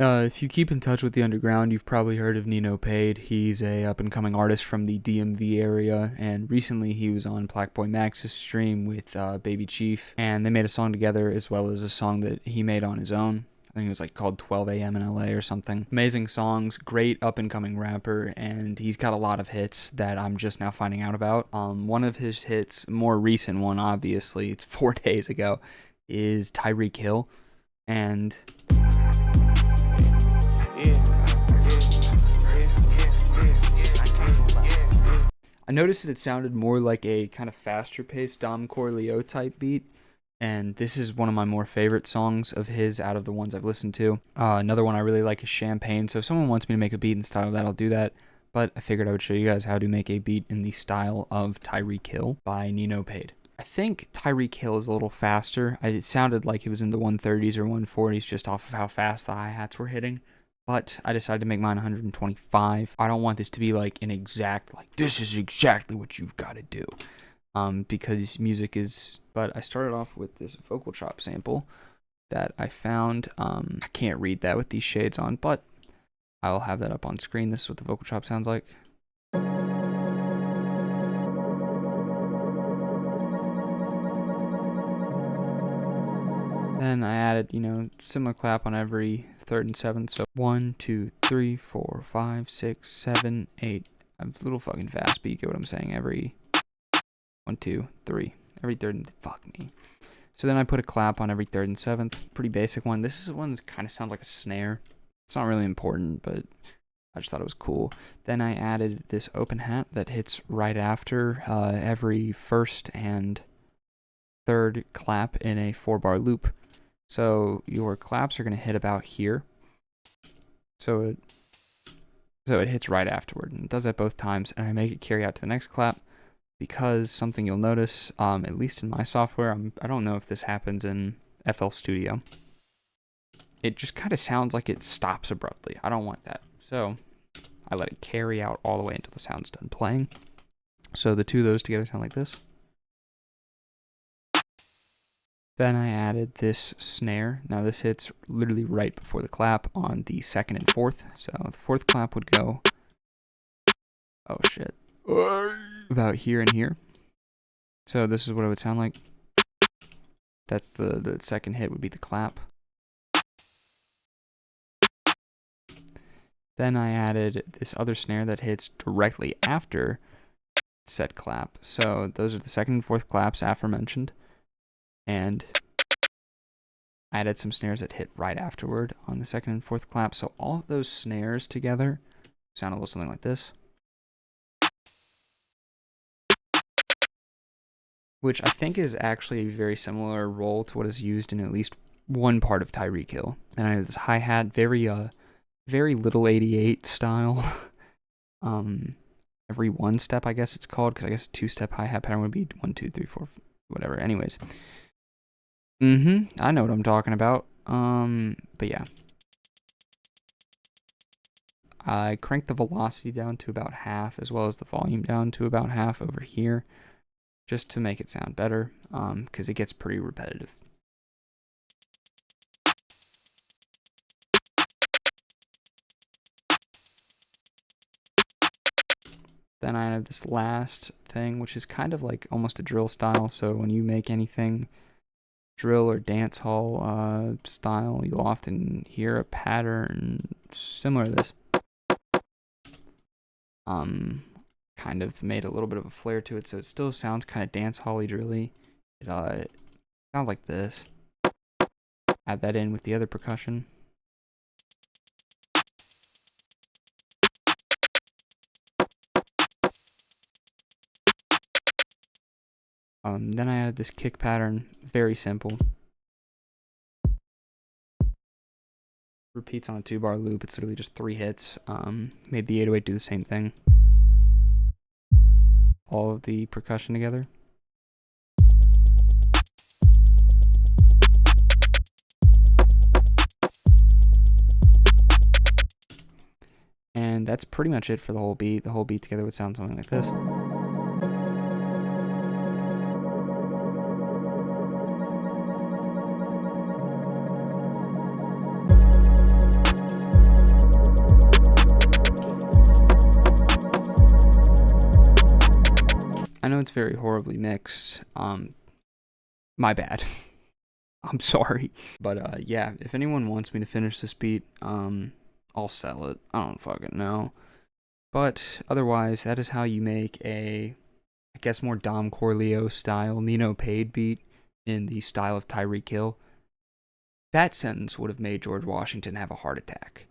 If you keep in touch with the underground, you've probably heard of Nino Paid. He's a up-and-coming artist from the DMV area, and recently he was on Plaqueboymax's stream with Baby Chief, and they made a song together as well as a song that he made on his own. I think it was like called 12 a.m. in LA or something. Amazing songs, great up-and-coming rapper, and he's got a lot of hits that I'm just now finding out about. One of his hits, more recent one, obviously, it's 4 days ago, is Tyreek Hill, and I noticed that it sounded more like a kind of faster paced Dom Corleo type beat, and this is one of my more favorite songs of his out of the ones I've listened to. Another one I really like is Champagne, so if someone wants me to make a beat in style of that, I'll do that, but I figured I would show you guys how to make a beat in the style of Tyreek Hill by Nino Paid. I think Tyreek Hill is a little faster. It sounded like it was in the 130s or 140s just off of how fast the hi-hats were hitting. But I decided to make mine 125. I don't want this to be like an exact, like, this is exactly what you've got to do. Because music is... But I started off with this vocal chop sample that I found. I can't read that with these shades on, but I'll have that up on screen. This is what the vocal chop sounds like. Then I added, similar clap on every third and seventh. So 1, 2, 3, 4, 5, 6, 7, 8. I'm a little fucking fast, but you get what I'm saying. Every 1, 2, 3. Every third and... Fuck me. So then I put a clap on every third and seventh. Pretty basic one. This is one that kind of sounds like a snare. It's not really important, but I just thought it was cool. Then I added this open hat that hits right after every first and third clap in a 4-bar loop. So your claps are going to hit about here. So it hits right afterward, and it does that both times, and I make it carry out to the next clap because something you'll notice, at least in my software, I don't know if this happens in FL Studio, it just kind of sounds like it stops abruptly. I don't want that. So I let it carry out all the way until the sound's done playing. So the two of those together sound like this. Then I added this snare. Now this hits literally right before the clap on the second and fourth. So the fourth clap would go, oh shit, about here and here. So this is what it would sound like. That's the second hit would be the clap. Then I added this other snare that hits directly after said clap. So those are the second and fourth claps aforementioned. And I added some snares that hit right afterward on the second and fourth clap. So all of those snares together sound a little something like this. Which I think is actually a very similar roll to what is used in at least one part of Tyreek Hill. And I have this hi-hat, very little 88 style. Every one step, I guess it's called, because I guess a two-step hi-hat pattern would be 1, 2, 3, 4, whatever. Anyways. I know what I'm talking about. But yeah. I cranked the velocity down to about half, as well as the volume down to about half over here, just to make it sound better, because it gets pretty repetitive. Then I have this last thing, which is kind of like almost a drill style, so when you make anything drill or dance hall style, you'll often hear a pattern similar to this. Kind of made a little bit of a flair to it, so it still sounds kind of dance hall-y drilly. It sounds like this. Add that in with the other percussion. Then I added this kick pattern, very simple. Repeats on a 2-bar loop, it's literally just 3 hits. Made the 808 do the same thing. All of the percussion together. And that's pretty much it for the whole beat. The whole beat together would sound something like this. it's very horribly mixed. My bad. I'm sorry. But yeah, if anyone wants me to finish this beat, I'll sell it. I don't fucking know. But otherwise, that is how you make a, I guess, more Dom Corleo style Nino Paid beat in the style of Tyreek Hill. That sentence would have made George Washington have a heart attack.